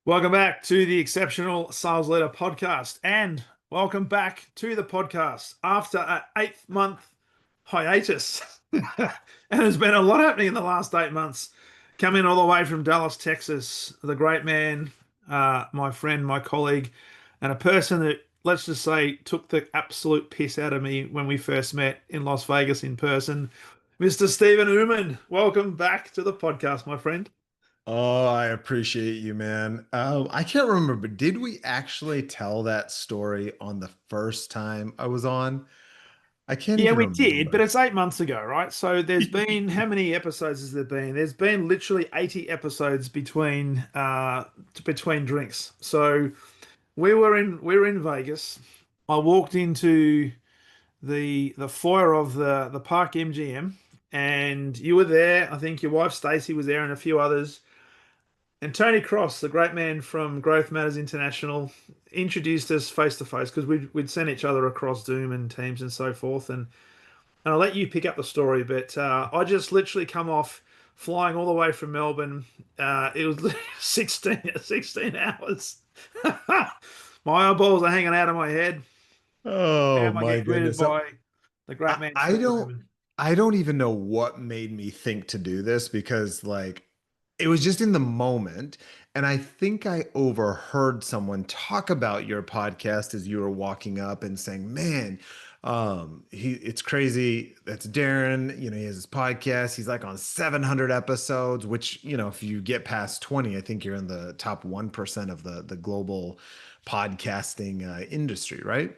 Welcome back to the Exceptional Sales Leader podcast, and welcome back to the podcast after an 8 month hiatus. And there's been a lot happening in the last 8 months. Coming all the way from Dallas, Texas, the great man, my friend, my colleague, and a person that, let's just say, took the absolute piss out of me when we first met in Las Vegas in person, Mr. Stephen Oommen. Welcome back to the podcast, my friend. Oh, I appreciate you, man. I can't remember, but did we actually tell that story on the first time I was on? I can't Yeah, even we did, but remember. it's 8 months ago, right? So there's been how many episodes has there been? There's been literally 80 episodes between drinks. So we were in Vegas. I walked into the foyer of the Park MGM, and you were there. I think your wife Stacey was there, and a few others. And Tony Cross, the great man from Growth Matters International, introduced us face to face because we'd sent each other across Zoom and Teams and so forth. And I'll let you pick up the story, but I just literally come off flying all the way from Melbourne. It was 16 hours. My eyeballs are hanging out of my head. Oh Bam, I my get greeted goodness. So by the great I, man, I Stephen don't Oommen. I don't even know what made me think to do this because it was just in the moment. And I think I overheard someone talk about your podcast as you were walking up and saying, man, it's crazy. That's Darren. He has his podcast. He's like on 700 episodes, which, if you get past 20, I think you're in the top 1% of the global podcasting industry, right?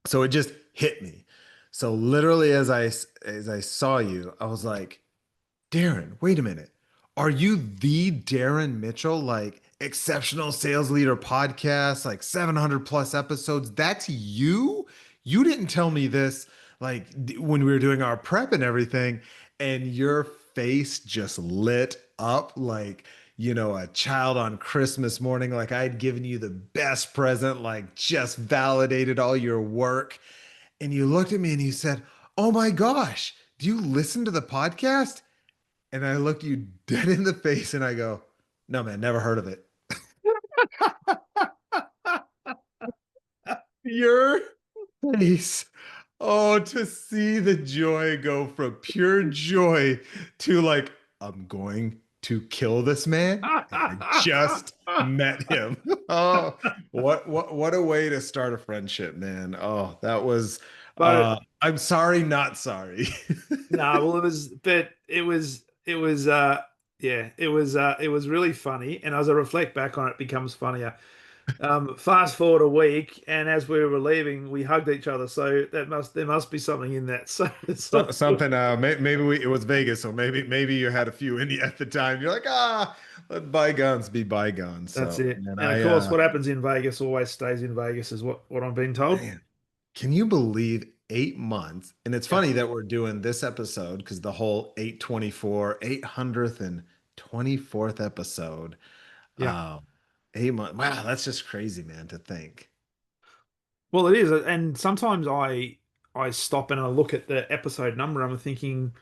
So it just hit me. So literally as I saw you, I was like, Darren, wait a minute. Are you the Darren Mitchell, like exceptional sales leader podcast, like 700 plus episodes? That's you? You didn't tell me this when we were doing our prep and everything, and your face just lit up like, a child on Christmas morning, like I'd given you the best present, like just validated all your work. And you looked at me and you said, "Oh my gosh, do you listen to the podcast?" And I look you dead in the face and I go, "No, man, never heard of it." Your face. Oh, to see the joy go from pure joy to like, I'm going to kill this man. And I just met him. Oh, what a way to start a friendship, man. Oh, that was But I'm sorry, not sorry. no, well, it was really funny. And as I reflect back on it, it becomes funnier. Fast forward a week, and as we were leaving, we hugged each other. So there must be something in that. So it's all good. Something maybe it was Vegas, so maybe you had a few in you at the time. You're like, let bygones be bygones. That's So, it. and And of course, what happens in Vegas always stays in Vegas, is what I'm being told. man, can you believe 8 months? And it's Yeah, funny that we're doing this episode because the whole 800th and 24th episode, yeah. um, 8 months. Wow, that's just crazy, man, to think. Well, it is, and sometimes I stop and I look at the episode number. I'm thinking,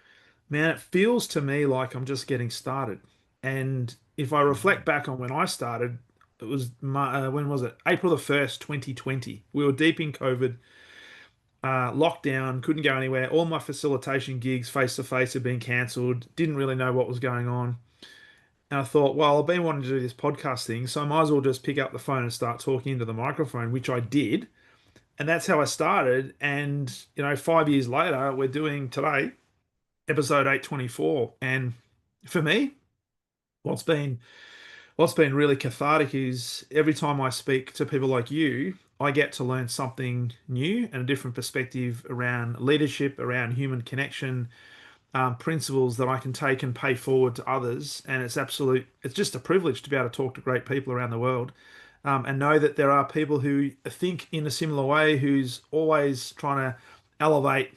man, it feels to me like I'm just getting started. And if I reflect back on when I started, it was when was it? April 1st, 2020. We were deep in COVID, lockdown, couldn't go anywhere. All my facilitation gigs face to face had been cancelled. Didn't really know what was going on. And I thought, well, I've been wanting to do this podcast thing, so I might as well just pick up the phone and start talking into the microphone, which I did. And that's how I started. And, 5 years later, we're doing today episode 824. And for me, what's been what's been really cathartic is every time I speak to people like you, I get to learn something new and a different perspective around leadership, around human connection, principles that I can take and pay forward to others. And it's just a privilege to be able to talk to great people around the world, and know that there are people who think in a similar way, who's always trying to elevate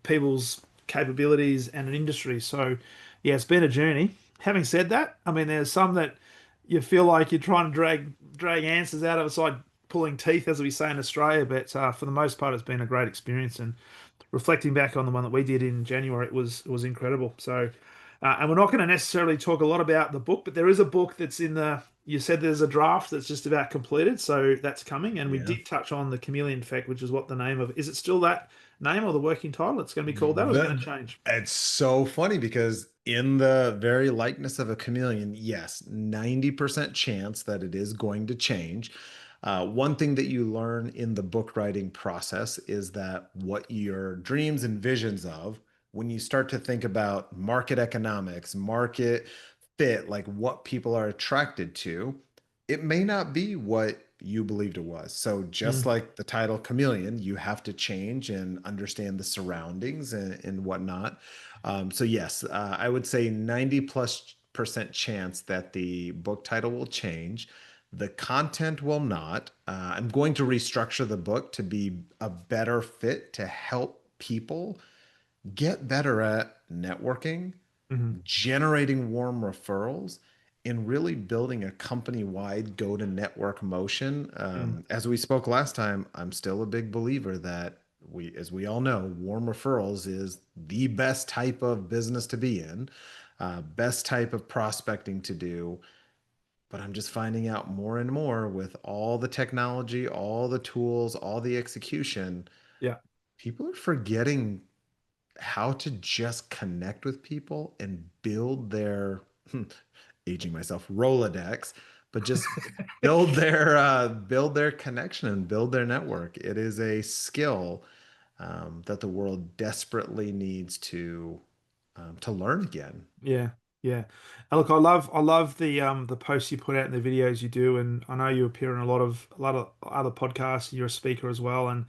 people's capabilities and an industry. So, yeah, it's been a journey. Having said that, I mean, there's some that you feel like you're trying to drag answers out of. It's like pulling teeth, as we say in Australia. But for the most part, it's been a great experience. And reflecting back on the one that we did in January, it was incredible. So, and we're not going to necessarily talk a lot about the book, but there is a book that's in the you said there's a draft that's just about completed, so that's coming. And we Yeah. did touch on the chameleon effect, which is what the name of, is it still that name or the working title? It's going to be called that, or is it going to The change? it's so funny because in the very likeness of a chameleon, yes, 90% chance that it is going to change. One thing that you learn in the book writing process is that what your dreams and visions of, when you start to think about market economics, market fit, like what people are attracted to, it may not be what you believed it was. So just Mm, like the title chameleon, you have to change and understand the surroundings and whatnot. So yes, I would say 90 plus percent chance that the book title will change. The content will not. I'm going to restructure the book to be a better fit to help people get better at networking, mhm, generating warm referrals, and really building a company-wide go-to-network motion. mm, As we spoke last time, I'm still a big believer that as we all know, warm referrals is the best type of business to be in, best type of prospecting to do. But I'm just finding out more and more with all the technology, all the tools, all the execution, yeah, people are forgetting how to just connect with people and build their aging myself Rolodex, but just build their connection and build their network. It is a skill that the world desperately needs to learn again. yeah, yeah. And look, I love the posts you put out and the videos you do, and I know you appear in a lot of other podcasts. You're a speaker as well, and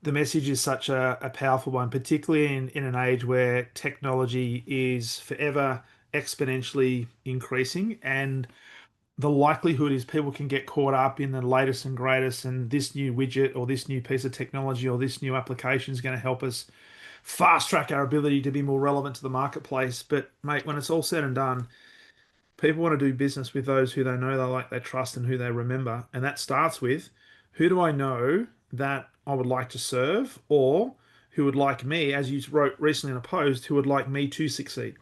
the message is such a powerful one, particularly in an age where technology is forever exponentially increasing, and the likelihood is people can get caught up in the latest and greatest, and this new widget or this new piece of technology or this new application is going to help us fast track our ability to be more relevant to the marketplace. But mate, when it's all said and done, people want to do business with those who they know, they like, they trust, and who they remember. And that starts with, who do I know that I would like to serve, or who would like me, as you wrote recently in a post, who would like me to succeed.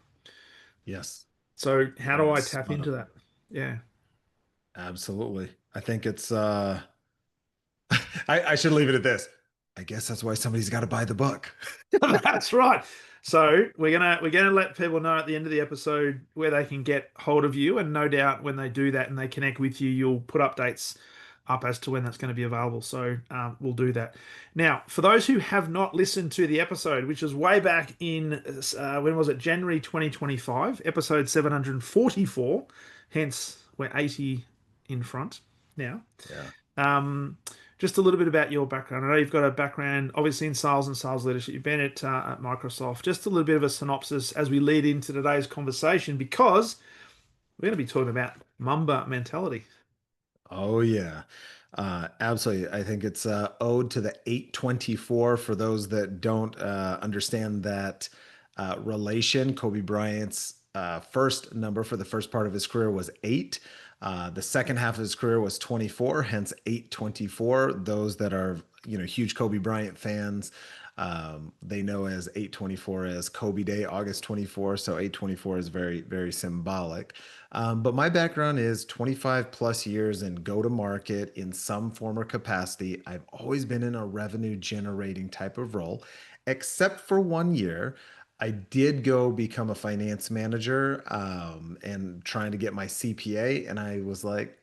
Yes, So how that do I is tap spot into on. that? Yeah. Absolutely. I think it's I should leave it at this. I guess that's why somebody's got to buy the book. That's right. So we're gonna let people know at the end of the episode where they can get hold of you, and no doubt when they do that and they connect with you, you'll put updates up as to when that's going to be available. So we'll do that. Now, for those who have not listened to the episode, which was way back in when was it? January 2025, episode 744. Hence, we're 80 in front now. Yeah. Um, just a little bit about your background. I know you've got a background, obviously, in sales and sales leadership. You've been at Microsoft. Just a little bit of a synopsis as we lead into today's conversation, because we're going to be talking about Mamba mentality. Oh yeah. Absolutely. I think it's ode to the 824 for those that don't understand that relation. Kobe Bryant's first number for the first part of his career was 8. The second half of his career was 24, hence 824. Those that are, huge Kobe Bryant fans, they know as 824 as Kobe Day, August 24. So 824 is very, very symbolic. But my background is 25 plus years in go to market in some form or capacity. I've always been in a revenue generating type of role, except for 1 year. I did go become a finance manager and trying to get my CPA. And I was like,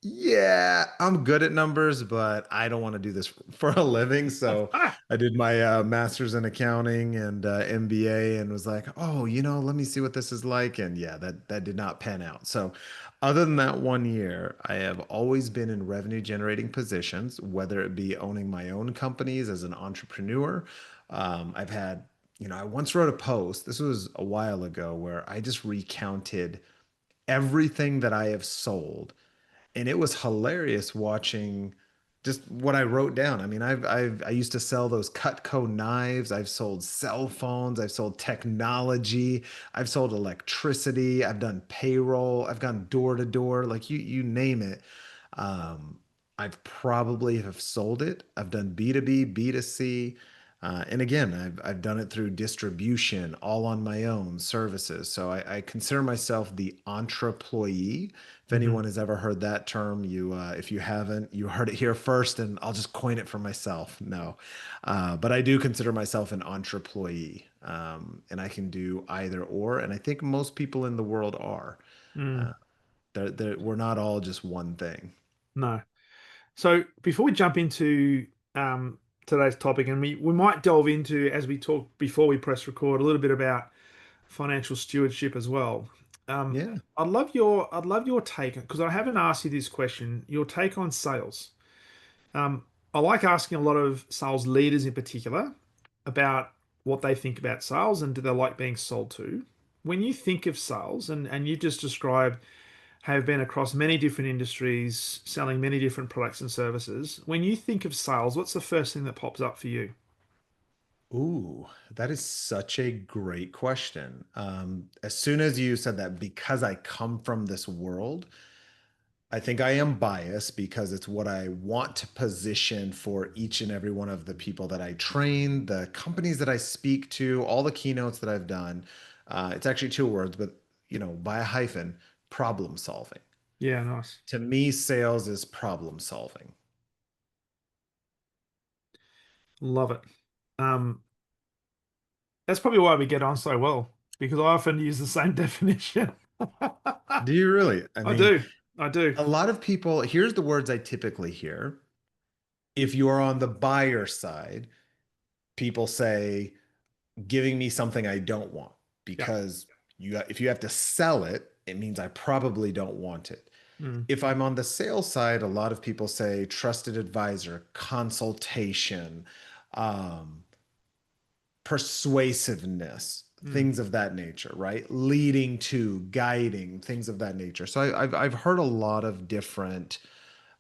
yeah, I'm good at numbers, but I don't want to do this for a living. So Ah, I did my master's in accounting and MBA and was like, oh, let me see what this is like. And yeah, that did not pan out. So other than that 1 year, I have always been in revenue generating positions, whether it be owning my own companies as an entrepreneur. I've had, I once wrote a post, this was a while ago, where I just recounted everything that I have sold, and it was hilarious watching just what I wrote down. I mean, I used to sell those Cutco knives. I've sold cell phones. I've sold technology. I've sold electricity. I've done payroll. I've gone door to door. Like you name it. Um, I've probably have sold it. I've done B2B, B2C. And again, I've done it through distribution, all on my own services. So I consider myself the entreployee. If Hmm. anyone has ever heard that term, if you haven't, you heard it here first, and I'll just coin it for myself. No, but I do consider myself an entreployee, and I can do either or. And I think most people in the world are. Mm, Uh, we're not all just one thing. no. So before we jump into um, today's topic, and we might delve into, as we talk before we press record, a little bit about financial stewardship as well. Um, Yeah. I'd love your take, because I haven't asked you this question. Your take on sales. Um, I like asking a lot of sales leaders in particular about what they think about sales and do they like being sold to. When you think of sales, and you just described have been across many different industries, selling many different products and services. When you think of sales, what's the first thing that pops up for you? Ooh, that is such a great question. As soon as you said that, because I come from this world, I think I am biased because it's what I want to position for each and every one of the people that I train, the companies that I speak to, all the keynotes that I've done. It's actually two words, but by a hyphen, problem solving. Yeah, nice. To me, sales is problem solving. Love it. Um, that's probably why we get on so well, because I often use the same definition. Do you really? I I mean, do. I do. a lot of people, here's the words I typically hear. If you are on the buyer side, people say, giving me something I don't want Yeah. because if you have to sell it, it means I probably don't want it. Mm, If I'm on the sales side, a lot of people say trusted advisor, consultation, um, persuasiveness, mm, things of that nature, right? Leading to, guiding, things of that nature. So I've heard a lot of different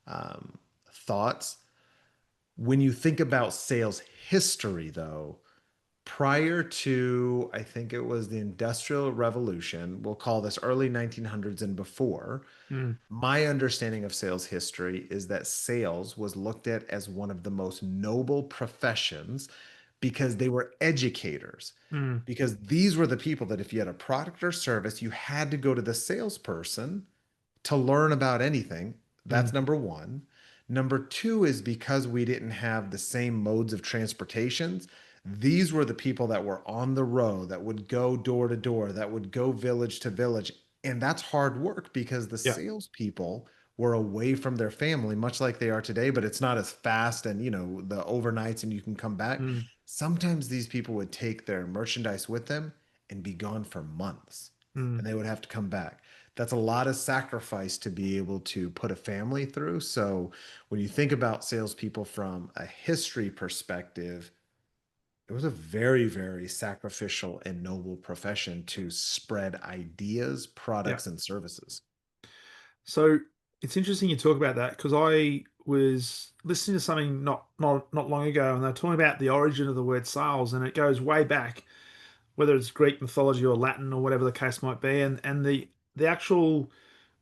um, thoughts. When you think about sales history, though, prior to, I think it was the Industrial Revolution, we'll call this early 1900s and before, mm, my understanding of sales history is that sales was looked at as one of the most noble professions because they were educators. mm, Because these were the people that if you had a product or service, you had to go to the salesperson to learn about anything. That's mm. number one. Number two is because we didn't have the same modes of transportations. These were the people that were on the road, that would go door to door, that would go village to village. And that's hard work because the Yeah. salespeople were away from their family, much like they are today, but it's not as fast and, the overnights and you can come back. Mm, Sometimes these people would take their merchandise with them and be gone for months, mm. and they would have to come back. That's a lot of sacrifice to be able to put a family through. So when you think about salespeople from a history perspective, it was a very, very sacrificial and noble profession to spread ideas, Yeah. products, and services. So it's interesting you talk about that, because I was listening to something not long ago, and they're talking about the origin of the word sales, and it goes way back, whether it's Greek mythology or Latin or whatever the case might be, and the actual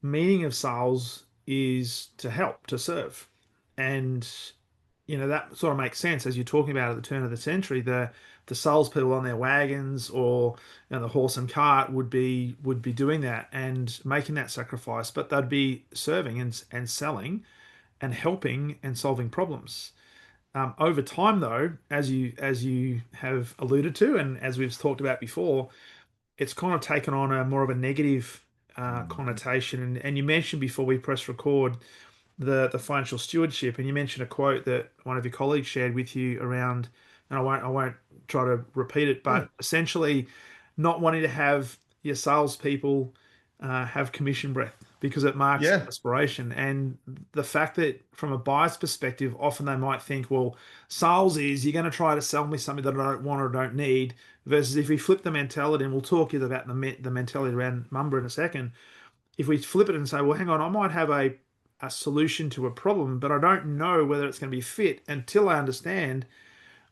meaning of sales is to help, to serve, and that sort of makes sense as you're talking about at the turn of the century. The salespeople on their wagons or the horse and cart would be doing that and making that sacrifice, but they'd be serving and selling and helping and solving problems. Over time, though, as you have alluded to, and as we've talked about before, it's kind of taken on a more of a negative Mhm. connotation. And you mentioned before we press record the financial stewardship, and you mentioned a quote that one of your colleagues shared with you around, and I won't try to repeat it, Yeah. but essentially not wanting to have your salespeople have commission breath because it marks Yeah. aspiration. And the fact that from a buyer's perspective, often they might think, well, sales is you're going to try to sell me something that I don't want or don't need. Versus if we flip the mentality, and we'll talk about the mentality around Mamba in a second. If we flip it and say, well, hang on, I might have a solution to a problem, but I don't know whether it's going to be fit until I understand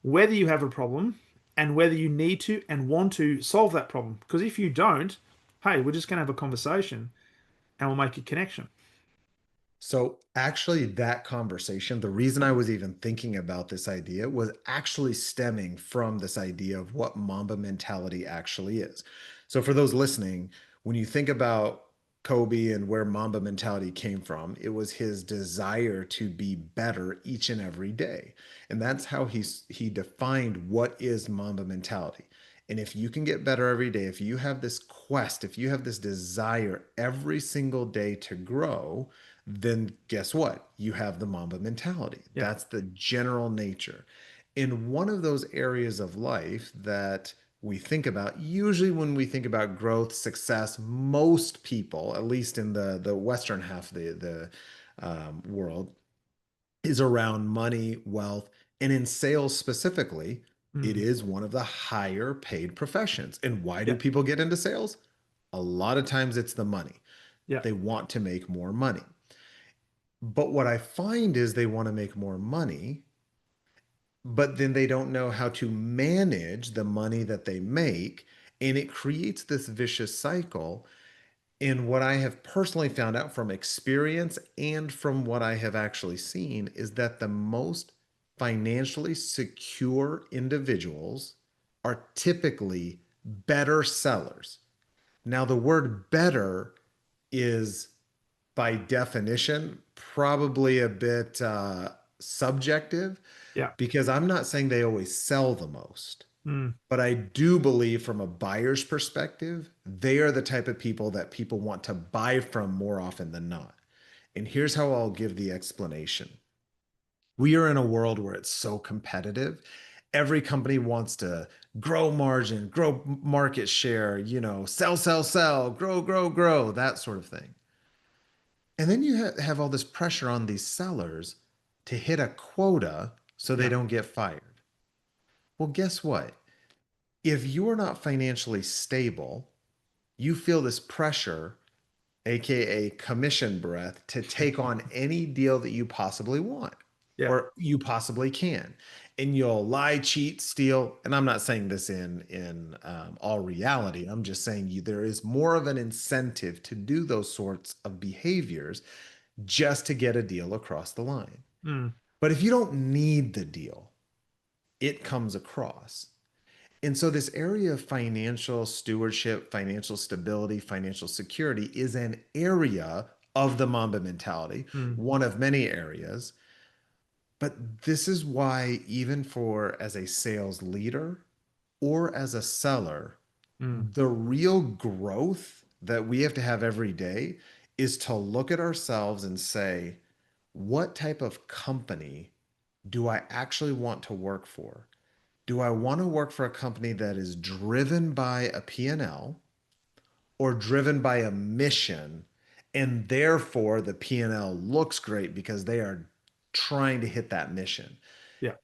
whether you have a problem and whether you need to and want to solve that problem. Because if you don't, hey, we're just going to have a conversation and we'll make a connection. So, actually, that conversation, the reason I was even thinking about this idea was actually stemming from this idea of what Mamba mentality actually is. So, for those listening, when you think about Kobe and where Mamba mentality came from, it was his desire to be better each and every day. And that's how he defined what is Mamba mentality. And if you can get better every day, if you have this quest, if you have this desire every single day to grow, then guess what? You have the Mamba mentality. Yeah. That's the general nature. In one of those areas of life that we think about, usually when we think about growth, success, most people, at least in the Western half of the world, is around money, wealth, and in sales specifically, it Mm. is one of the higher paid professions. And why do Yeah. people get into sales? A lot of times it's the money. Yeah. They want to make more money. But what I find is they want to make more money, but then they don't know how to manage the money that they make. And it creates this vicious cycle. And what I have personally found out from experience and from what I have actually seen is that the most financially secure individuals are typically better sellers. Now, the word better is by definition probably a bit subjective Yeah. because I'm not saying they always sell the most, Mm. but I do believe from a buyer's perspective, they are the type of people that people want to buy from more often than not. And here's how I'll give the explanation. We are in a world where it's so competitive. Every company wants to grow margin, grow market share, sell, sell, sell, grow, grow, grow, that sort of thing. And then you have all this pressure on these sellers to hit a quota so they Yeah. don't get fired. Well, guess what? If you're not financially stable, you feel this pressure, AKA commission breath, to take on any deal that you possibly want Yeah. or you possibly can. And you'll lie, cheat, steal. And I'm not saying this in all reality. I'm just saying there is more of an incentive to do those sorts of behaviors just to get a deal across the line. Mm. But if you don't need the deal, it comes across. And so, this area of financial stewardship, financial stability, financial security is an area of the Mamba mentality, Mm. one of many areas. But this is why, even for as a sales leader or as a seller, Mm. the real growth that we have to have every day is to look at ourselves and say, what type of company do I actually want to work for? Do I want to work for a company that is driven by a P&L or driven by a mission and therefore the P&L looks great because they are trying to hit that mission? Yeah.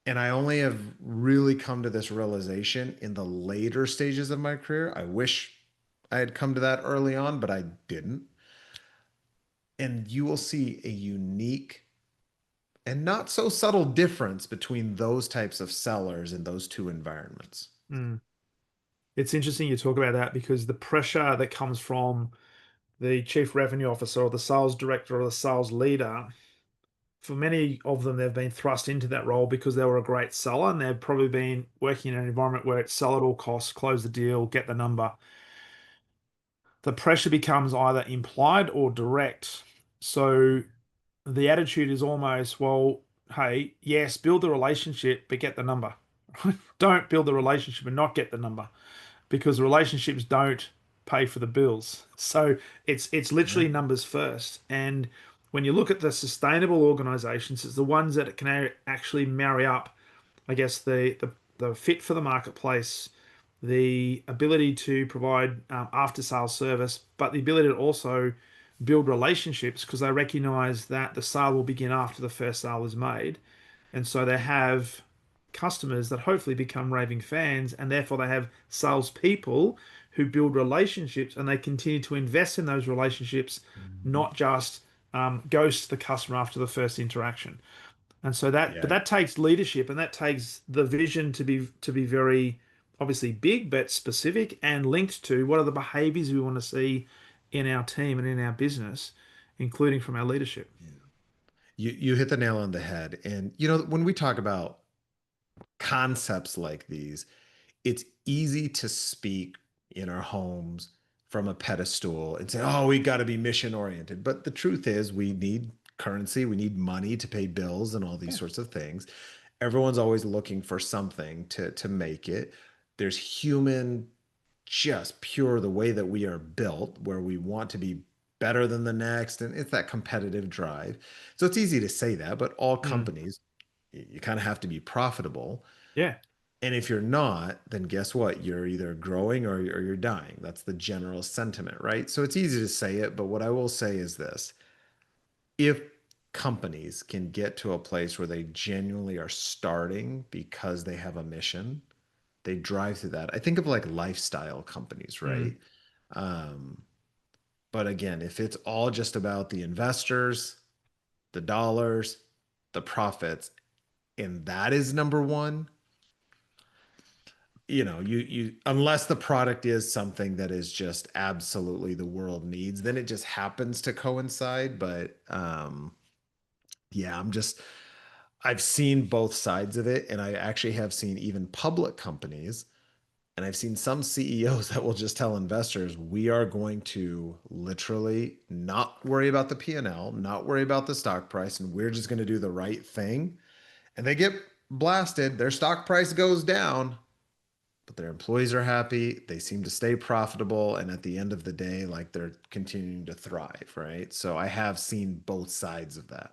And I only have really come to this realization in the later stages of my career. I wish I had come to that early on, but I didn't. And you will see a unique and not so subtle difference between those types of sellers in those two environments. Mm. It's interesting you talk about that because the pressure that comes from the chief revenue officer or the sales director or the sales leader, for many of them, they've been thrust into that role because they were a great seller and they've probably been working in an environment where it's sell at all costs, close the deal, get the number. The pressure becomes either implied or direct. So the attitude is almost, well, hey, yes, build the relationship, but get the number. Don't build the relationship and not get the number because relationships don't pay for the bills. So it's Yeah. literally numbers first. And when you look at the sustainable organizations, it's the ones that can actually marry up, I guess, the fit for the marketplace, the ability to provide after sales service, but the ability to also build relationships because they recognize that the sale will begin after the first sale is made. And so they have customers that hopefully become raving fans, and therefore they have salespeople who build relationships and they continue to invest in those relationships, Mhm. not just ghost the customer after the first interaction. And so but Yeah. that takes leadership and that takes the vision to be very obviously big but specific and linked to what are the behaviors we want to see in our team and in our business. including from our leadership. Yeah. You hit the nail on the head. And when we talk about concepts like these, it's easy to speak in our homes from a pedestal and say, oh, we got to be mission oriented. But the truth is, we need currency, we need money to pay bills and all these Yeah. sorts of things. Everyone's always looking for something to make it. There's human, just pure the way that we are built, where we want to be better than the next. And it's that competitive drive. So it's easy to say that, but all Mm. companies, you kind of have to be profitable. Yeah. And if you're not, then guess what? You're either growing or you're dying. That's the general sentiment, right? So it's easy to say it, but what I will say is this: if companies can get to a place where they genuinely are starting because they have a mission, they drive through that. I think of like lifestyle companies, Mm. right? Um, but again, if it's all just about the investors, the dollars, the profits, and that is number one, you unless the product is something that is just absolutely the world needs, then it just happens to coincide. But yeah, I've seen both sides of it, and I actually have seen even public companies, and I've seen some CEOs that will just tell investors, we are going to literally not worry about the P&L, not worry about the stock price, and we're just going to do the right thing. And they get blasted, their stock price goes down, but their employees are happy. They seem to stay profitable. And at the end of the day, like, they're continuing to thrive, right? So I have seen both sides of that.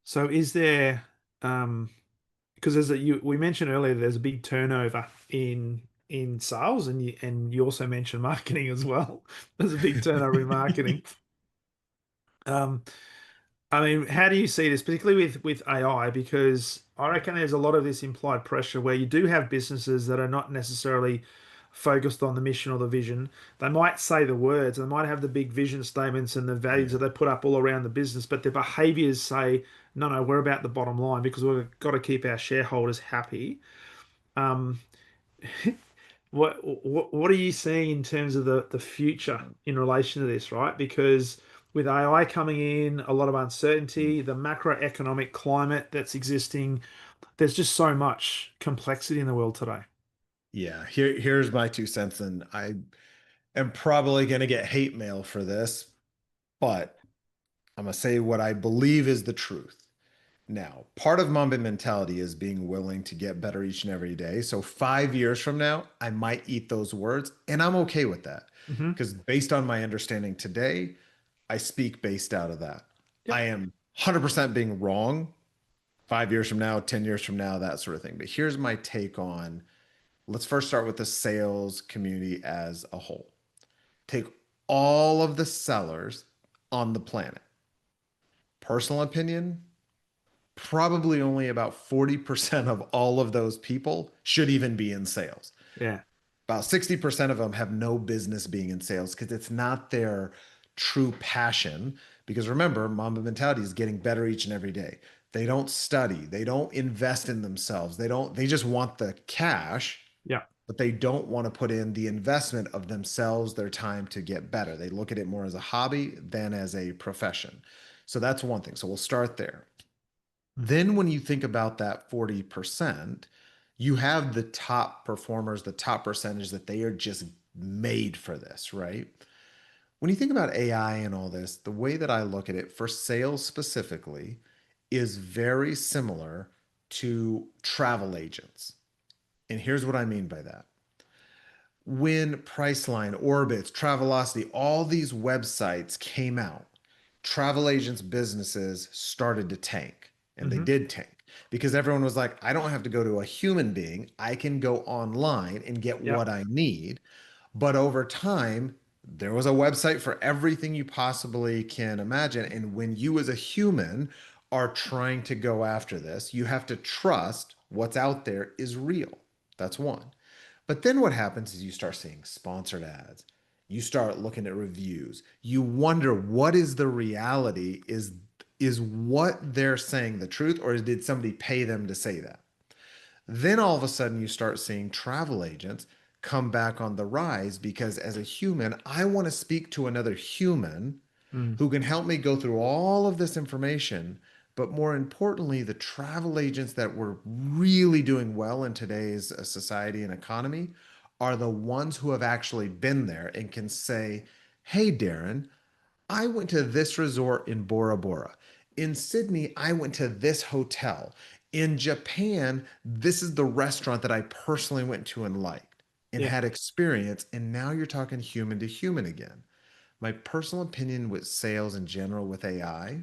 So is there, because we mentioned earlier there's a big turnover in sales, and you also mentioned marketing as well. There's a big turnover in marketing. Um, I mean, how do you see this, particularly with AI? Because I reckon there's a lot of this implied pressure where you do have businesses that are not necessarily focused on the mission or the vision. They might say the words, they might have the big vision statements and the values that Yeah. they put up all around the business, but their behaviors say, no, no, we're about the bottom line because we've got to keep our shareholders happy. Um, what are you seeing in terms of the future in relation to this, right? Because with AI coming in, a lot of uncertainty, the macroeconomic climate that's existing, there's just so much complexity in the world today. Yeah. Here's my 2 cents. And I am probably going to get hate mail for this, but I'm going to say what I believe is the truth. Now, part of Mamba mentality is being willing to get better each and every day. So 5 years from now, I might eat those words, and I'm okay with that. Hmm. Because based on my understanding today, I speak based out of that. I Yep. am 100% being wrong 5 years from now, 10 years from now, that sort of thing. But here's my take on, let's first start with the sales community as a whole. Take all of the sellers on the planet. Personal opinion, probably only about 40% of all of those people should even be in sales. Yeah. About 60% of them have no business being in sales because it's not their true passion. Because remember, Mamba mentality is getting better each and every day. They don't study, they don't invest in themselves. They just want the cash, Yeah. but they don't want to put in the investment of themselves, their time to get better. They look at it more as a hobby than as a profession. So that's one thing. So we'll start there. Then, when you think about that 40%, you have the top performers, the top percentage that they are just made for this, right? When you think about AI and all this, the way that I look at it for sales specifically is very similar to travel agents. And here's what I mean by that. When Priceline, Orbitz, Travelocity, all these websites came out, travel agents' businesses started to tank, and they Hmm. did tank because everyone was like, I don't have to go to a human being. I can go online and get Yeah. what I need. But over time, there was a website for everything you possibly can imagine. And when you, as a human, are trying to go after this, you have to trust what's out there is real. That's one. But then what happens is you start seeing sponsored ads. You start looking at reviews. You wonder, what is the reality? Is what they're saying the truth, or did somebody pay them to say that? Then all of a sudden you start seeing travel agents come back on the rise because, as a human, I want to speak to another human Mm. who can help me go through all of this information. But more importantly, the travel agents that were really doing well in today's society and economy are the ones who have actually been there and can say, hey, Darren, I went to this resort in Bora Bora. In Sydney, I went to this hotel. In Japan, this is the restaurant that I personally went to and liked and Yeah. had experience. And now you're talking human to human again. My personal opinion with sales in general with AI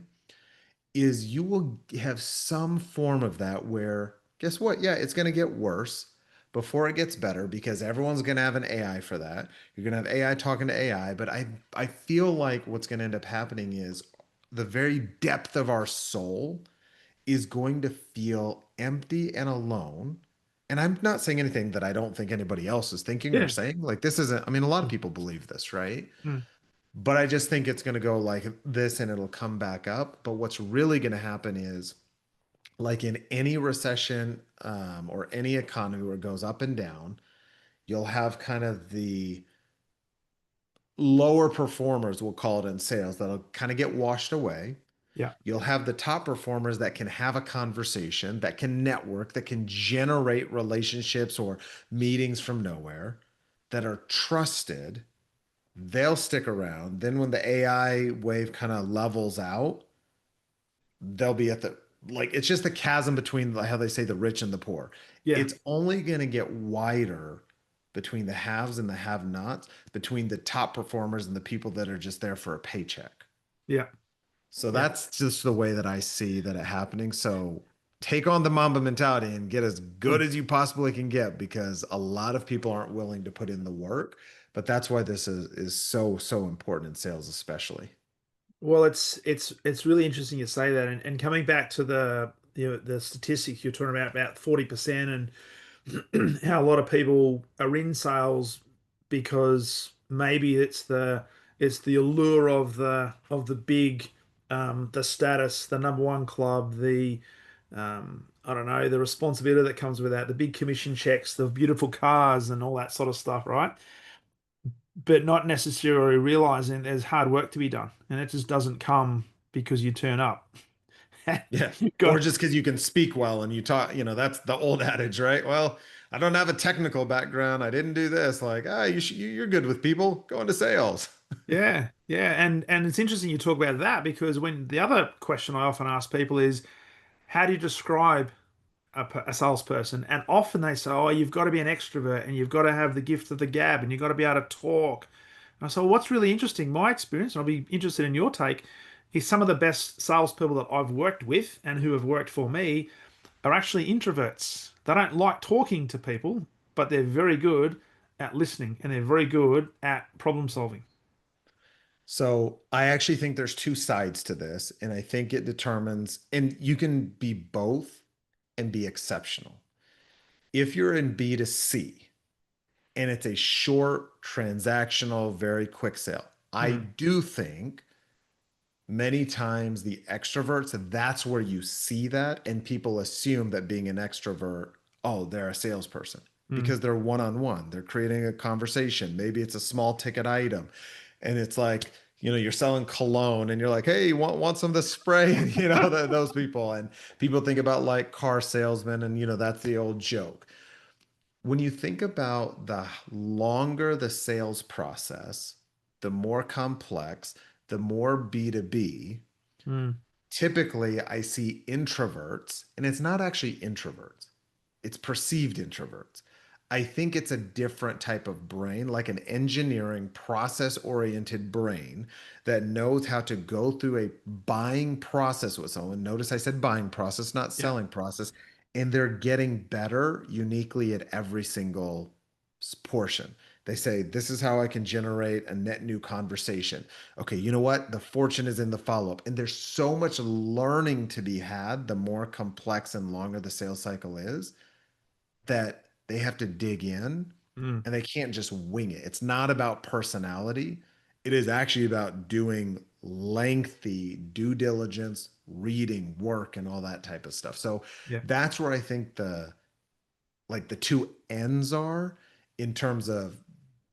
is you will have some form of that where, guess what? Yeah, it's going to get worse before it gets better because everyone's going to have an AI for that. You're going to have AI talking to AI, but I feel like what's going to end up happening is the very depth of our soul is going to feel empty and alone. And I'm not saying anything that I don't think anybody else is thinking or Yeah. saying. Like this isn't, I mean, a lot of Mm. people believe this, right? Mm. But I just think it's going to go like this and it'll come back up. But what's really going to happen is, like in any recession or any economy where it goes up and down, you'll have kind of the lower performers, we'll call it in sales, that'll kind of get washed away. Yeah. You'll have the top performers that can have a conversation, that can network, that can generate relationships or meetings from nowhere, that are trusted. They'll stick around. Then when the AI wave kind of levels out, they'll be at the, like, it's just the chasm between how they say the rich and the poor. Yeah. It's only going to get wider between the haves and the have-nots, between the top performers and the people that are just there for a paycheck. Yeah. So Yeah. that's just the way that I see that it happening. So take on the Mamba mentality and get as good Mm. as you possibly can get because a lot of people aren't willing to put in the work. But that's why this is so important in sales, especially. Well, it's really interesting you say that, and coming back to the statistics you're talking about 40%, and how a lot of people are in sales because maybe it's the allure of the big the status, the number one club, the I don't know, the responsibility that comes with that, the big commission checks, the beautiful cars, and all that sort of stuff, right? But not necessarily realizing there's hard work to be done, and it just doesn't come because you turn up. Yeah. You've Or got just because you can speak well and you talk, that's the old adage, right? Well, I don't have a technical background. I didn't do this. Like, you're good with people. Go into sales. Yeah, yeah, and it's interesting you talk about that because when the other question I often ask people is, how do you describe a salesperson? And often they say, oh, you've got to be an extrovert and you've got to have the gift of the gab and you've got to be able to talk. And I say, well, what's really interesting, my experience, and I'll be interested in your take, is some of the best salespeople that I've worked with and who have worked for me are actually introverts. They don't like talking to people, but they're very good at listening and they're very good at problem solving. So I actually think there's two sides to this. And I think it determines, and you can be both and be exceptional. If you're in B2C and it's a short, transactional, very quick sale, I Mm, do think many times the extroverts, that's where you see that. And people assume that being an extrovert, oh, they're a salesperson mm, because they're one on one. They're creating a conversation. Maybe it's a small ticket item. And it's like, you're selling cologne and you're like, hey, you want some of the spray? Those people. And people think about like car salesmen, and that's the old joke. When you think about the longer the sales process, the more complex, the more B2B, mm. typically I see introverts, and it's not actually introverts, it's perceived introverts. I think it's a different type of brain, like an engineering process oriented brain that knows how to go through a buying process with someone. Notice I said buying process, not Yeah, selling process. And they're getting better uniquely at every single portion. They say, this is how I can generate a net new conversation. Okay, you know what? The fortune is in the follow up. And there's so much learning to be had the more complex and longer the sales cycle is, that they have to dig in mm, and they can't just wing it. It's not about personality. It is actually about doing lengthy due diligence, reading, work, and all that type of stuff. So yeah, that's where I think the two ends are in terms of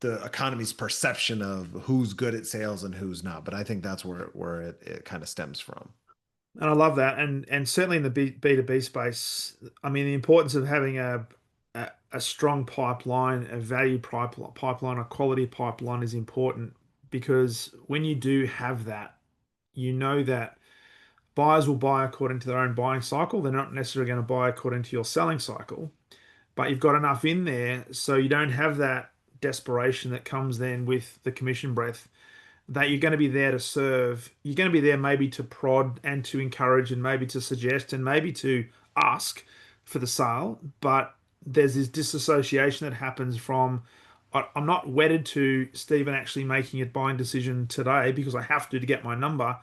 the economy's perception of who's good at sales and who's not. But I think that's where it kind of stems from. And I love that, and certainly in the B2B space, I mean the importance of having a strong pipeline, a value pipeline, a quality pipeline is important because when you do have that, you know that buyers will buy according to their own buying cycle. They're not necessarily going to buy according to your selling cycle, but you've got enough in there so you don't have that desperation that comes then with the commission breath, that you're going to be there to serve. You're going to be there maybe to prod and to encourage and maybe to suggest and maybe to ask for the sale. But there's this disassociation that happens from I'm not wedded to Stephen actually making a buying decision today because I have to get my number.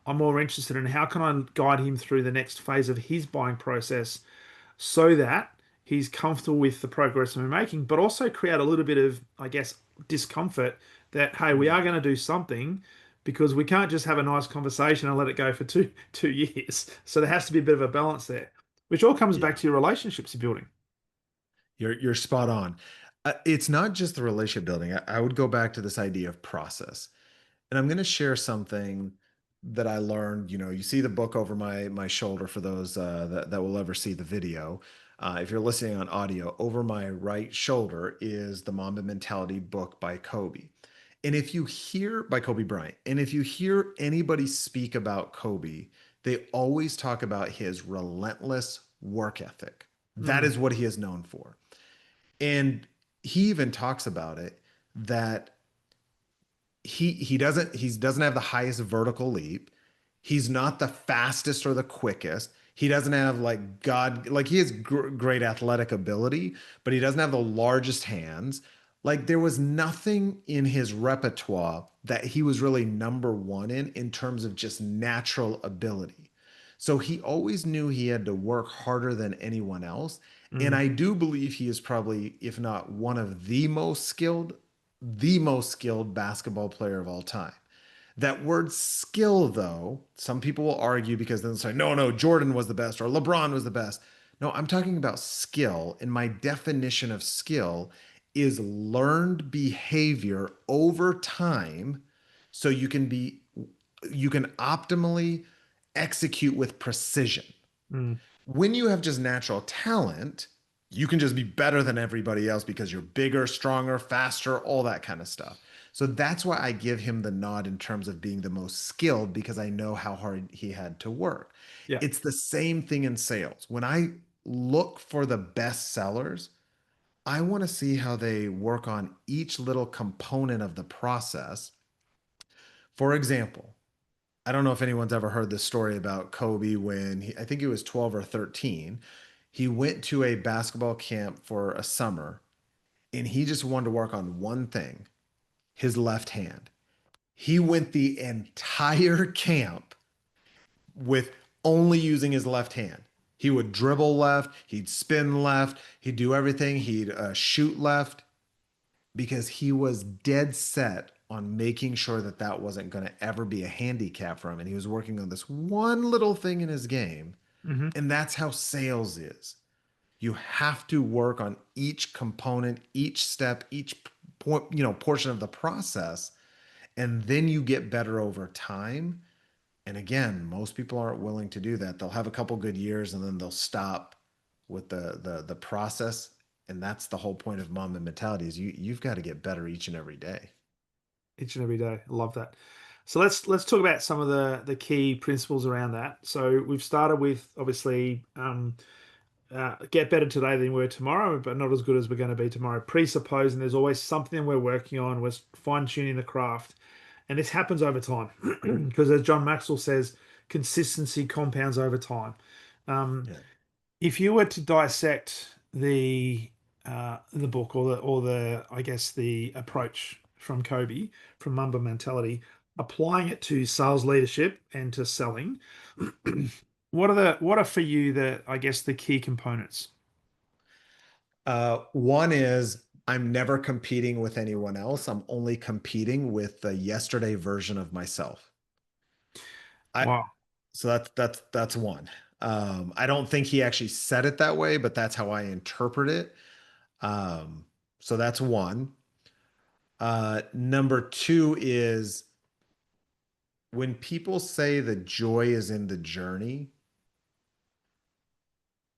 I'm more interested in how can I guide him through the next phase of his buying process so that he's comfortable with the progress we're making, but also create a little bit of, I guess, discomfort that, hey, we are Mm. going to do something because we can't just have a nice conversation and let it go for two years. So there has to be a bit of a balance there, which all comes back Yeah. to your relationships you're building. You're spot on. It's not just the relationship building. I would go back to this idea of process. And I'm going to share something that I learned. You know, you see the book over my shoulder for those that will ever see the video. If you're listening on audio, over my right shoulder is the Mamba Mentality book by Kobe. And if you hear by Kobe Bryant, and if you hear anybody speak about Kobe, they always talk about his relentless work ethic. That Mm, is what he is known for. And he even talks about it that he doesn't have the highest vertical leap. He's not the fastest or the quickest. He doesn't have like God, like he has great athletic ability, but he doesn't have the largest hands. Like there was nothing in his repertoire that he was really number one in terms of just natural ability. So he always knew he had to work harder than anyone else. And mm, I do believe he is probably, if not one of the most skilled basketball player of all time. That word skill, though, some people will argue because then they'll say, no, no, Jordan was the best or LeBron was the best. No, I'm talking about skill. And my definition of skill is learned behavior over time so you can optimally execute with precision. mm. When you have just natural talent, you can just be better than everybody else because you're bigger, stronger, faster, all that kind of stuff. So that's why I give him the nod in terms of being the most skilled because I know how hard he had to work. Yeah. It's the same thing in sales. When I look for the best sellers, I want to see how they work on each little component of the process. For example, I don't know if anyone's ever heard this story about Kobe when I think he was 12 or 13. He went to a basketball camp for a summer and he just wanted to work on one thing, his left hand. He went the entire camp with only using his left hand. He would dribble left, he'd spin left, he'd do everything, he'd shoot left because he was dead set on making sure that that wasn't going to ever be a handicap for him. And he was working on this one little thing in his game. Hmm. And that's how sales is. You have to work on each component, each step, each point, portion of the process, and then you get better over time. And again, most people aren't willing to do that. They'll have a couple good years and then they'll stop with the process. And that's the whole point of Mamba Mentality is you've got to get better each and every day. Each and every day. I love that. So let's talk about some of the key principles around that. So we've started with obviously get better today than we were tomorrow, but not as good as we're going to be tomorrow. Presupposing there's always something we're working on, we're fine tuning the craft, and this happens over time because as John Maxwell says, consistency compounds over time. Um, Yeah. if you were to dissect the book or the I guess the approach from Kobe from Mamba Mentality, applying it to sales leadership and to selling, what are for you the I guess the key components? One is I'm never competing with anyone else. I'm only competing with the yesterday version of myself. I Wow. so that's one. I don't think he actually said it that way, but that's how I interpret it. So that's one. Number two is when people say the joy is in the journey,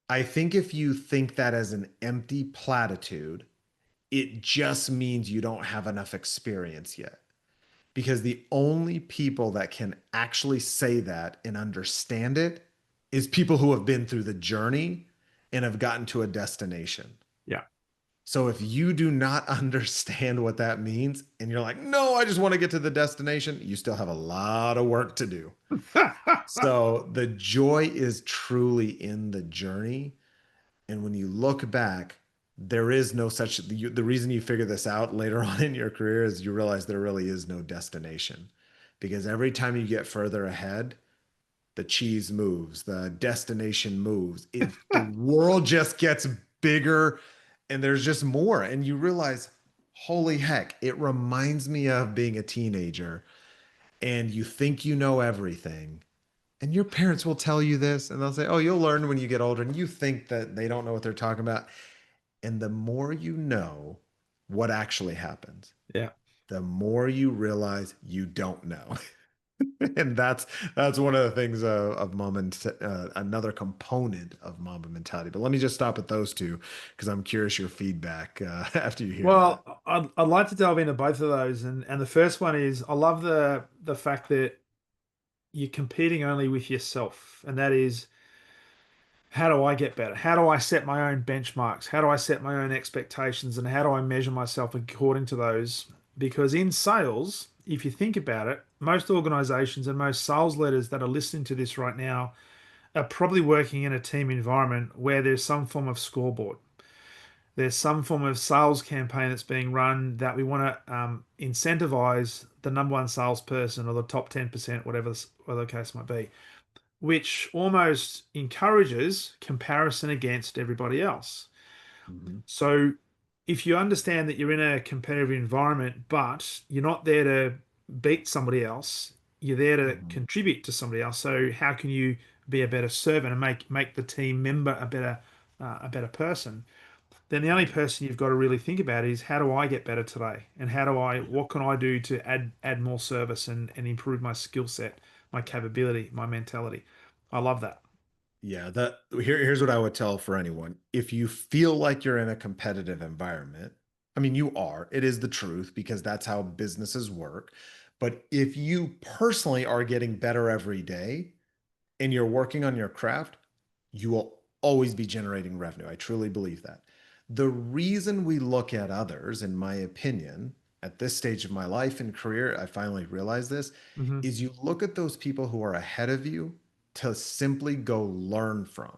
I think if you think that as an empty platitude, it just means you don't have enough experience yet. Because the only people that can actually say that and understand it is people who have been through the journey and have gotten to a destination. Yeah. So if you do not understand what that means and you're like, no, I just want to get to the destination, you still have a lot of work to do. So the joy is truly in the journey. And when you look back, there is no such, the reason you figure this out later on in your career is you realize there really is no destination. Because every time you get further ahead, the cheese moves, the destination moves. The world just gets bigger and there's just more. And you realize, holy heck, it reminds me of being a teenager and you think you know everything. And your parents will tell you this and they'll say, oh, you'll learn when you get older. And you think that they don't know what they're talking about. And the more you know what actually happens, Yeah. the more you realize you don't know. And that's one of the things of Mamba, another component of Mamba mentality. But let me just stop at those two because I'm curious your feedback after you hear that. Well, I'd like to delve into both of those, and the first one is I love the fact that you're competing only with yourself, and that is how do I get better? How do I set my own benchmarks? How do I set my own expectations, and how do I measure myself according to those? Because in sales, if you think about it, most organizations and most sales leaders that are listening to this right now are probably working in a team environment where there's some form of scoreboard. There's some form of sales campaign that's being run that we want to incentivize the number one salesperson or the top 10%, whatever the case might be, which almost encourages comparison against everybody else. Mhm, So if you understand that you're in a competitive environment, but you're not there to beat somebody else, you're there to mhm, contribute to somebody else. So how can you be a better servant and make the team member a better person? Then the only mhm. person you've got to really think about is how do I get better today? And what can I do to add more service and improve my skill set, my capability, my mentality? I love that. Yeah, here's what I would tell for anyone. If you feel like you're in a competitive environment, I mean, you are. It is the truth because that's how businesses work. But if you personally are getting better every day and you're working on your craft, you will always be generating revenue. I truly believe that. The reason we look at others, in my opinion, at this stage of my life and career, I finally realized this, Hmm. is you look at those people who are ahead of you to simply go learn from,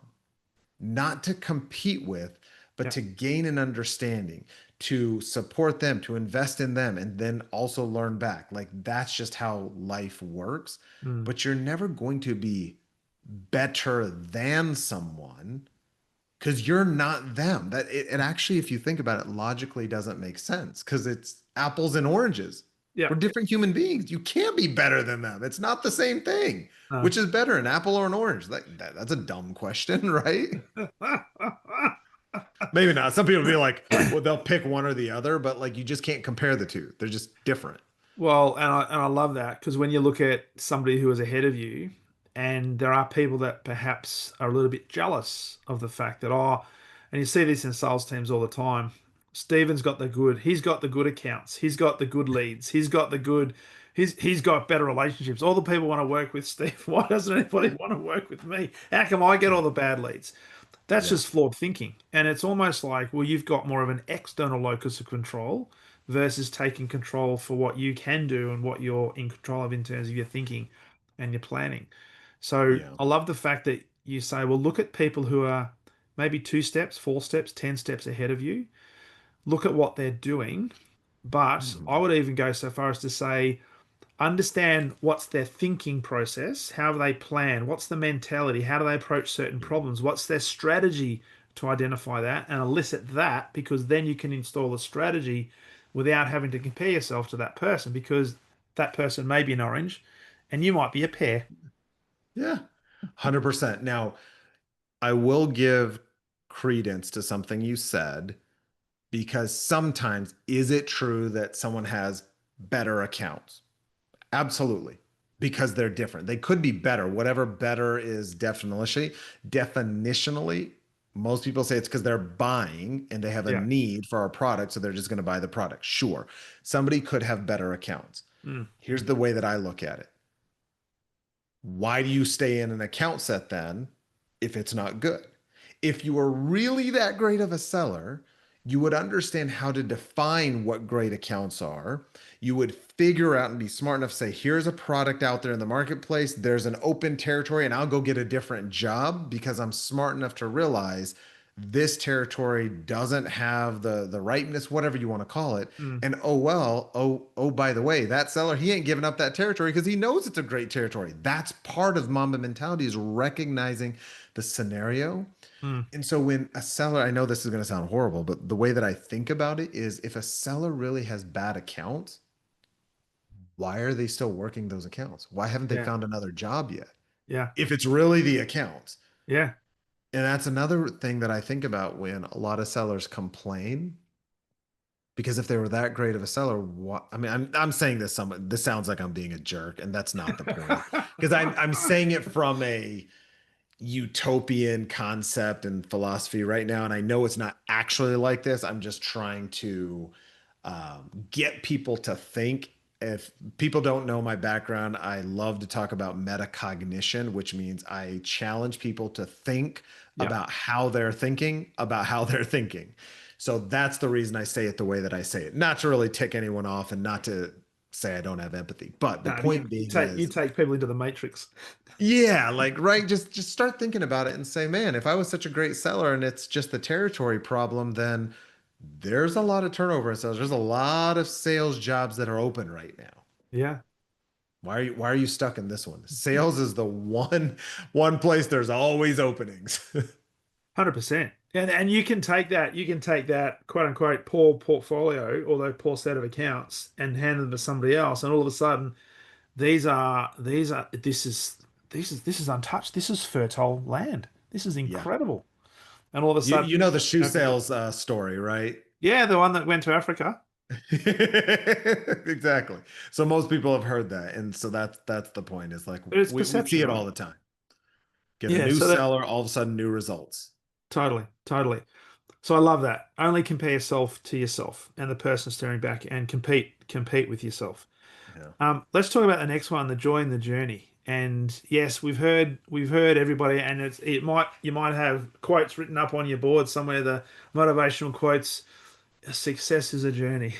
not to compete with, but Yeah. to gain an understanding, to support them, to invest in them, and then also learn back. Like that's just how life works. Mm. But you're never going to be better than someone because you're not them. It actually, if you think about it, logically doesn't make sense because it's apples and oranges. Yeah. We're different human beings. You can't be better than them. It's not the same thing. No. Which is better, an apple or an orange? That's a dumb question, right? Maybe not. Some people will be like, well, they'll pick one or the other, but like you just can't compare the two. They're just different. Well, and I love that because when you look at somebody who is ahead of you, and there are people that perhaps are a little bit jealous of the fact that, oh, and you see this in sales teams all the time. He's got the good accounts, he's got the good leads, he's got better relationships. All the people want to work with Steve. Why doesn't anybody want to work with me? How come I get all the bad leads? That's Yeah. just flawed thinking. And it's almost like, well, you've got more of an external locus of control versus taking control for what you can do and what you're in control of in terms of your thinking and your planning. So Yeah. I love the fact that you say, well, look at people who are maybe 2 steps, 4 steps, 10 steps ahead of you. Look at what they're doing. But I Mhm. would even go so far as to say, understand what's their thinking process, how do they plan, what's the mentality, how do they approach certain Yeah. problems, what's their strategy to identify that and elicit that, because then you can install a strategy without having to compare yourself to that person because that person may be an orange and you might be a pear. Yeah. 100%. Now, I will give credence to something you said. because sometimes is it true that someone has better accounts? Absolutely. Because they're different. They could be better. Whatever better is definitionally, most people say it's because they're buying and they have a Yeah. need for our product, so they're just going to buy the product. Sure. Somebody could have better accounts. Mm. Here's the way that I look at it. Why do you stay in an account set then if it's not good? If you were really that great of a seller, you would understand how to define what great accounts are. You would figure out and be smart enough to say, here's a product out there in the marketplace. There's an open territory, and I'll go get a different job because I'm smart enough to realize this territory doesn't have the ripeness, whatever you want to call it. Mm. And oh well, by the way, that seller, he ain't giving up that territory because he knows it's a great territory. That's part of Mamba mentality, is recognizing the scenario. Mm. And so when a seller, I know this is going to sound horrible, but the way that I think about it is, if a seller really has bad accounts, why are they still working those accounts? Why haven't they Yeah. found another job yet? Yeah. If it's really the accounts. Yeah. And that's another thing that I think about when a lot of sellers complain, because if they were that great of a seller, what, I mean, I'm saying this, this sounds like I'm being a jerk, and that's not the point. Because I'm saying it from a utopian concept and philosophy right now, and I know it's not actually like this. I'm just trying to get people to think. If people don't know my background, I love to talk about metacognition, which means I challenge people to think Yeah. about how they're thinking about how they're thinking. So that's the reason I say it the way that I say it, not to really tick anyone off and not to say I don't have empathy. But the No, you, point you being take you is, take people into the matrix. yeah, like, right, just start thinking about it and say, man, if I was such a great seller and it's just the territory problem, then there's a lot of turnover in sales. There's a lot of sales jobs that are open right now. Yeah. Why are you stuck in this one? Sales is the one place there's always openings. 100%. And you can take that quote unquote poor portfolio, although poor set of accounts, and hand them to somebody else, and all of a sudden these are this is untouched. This is fertile land. This is Yeah. incredible. And all of a You sudden, you know the shoe you know, people, sales story, right? yeah, the one that went to Africa. Exactly. So most people have heard that. And so that's the point. Is like But it's we see perception, it right? all the time. Get a Yeah, new so that seller, all of a sudden new results. totally, totally. So I love that. Only compare yourself to yourself and the person staring back, and compete with yourself. Yeah. Let's talk about the next one, the joy in the journey. And yes, we've heard everybody, and you might have quotes written up on your board somewhere, the motivational quotes, success is a journey,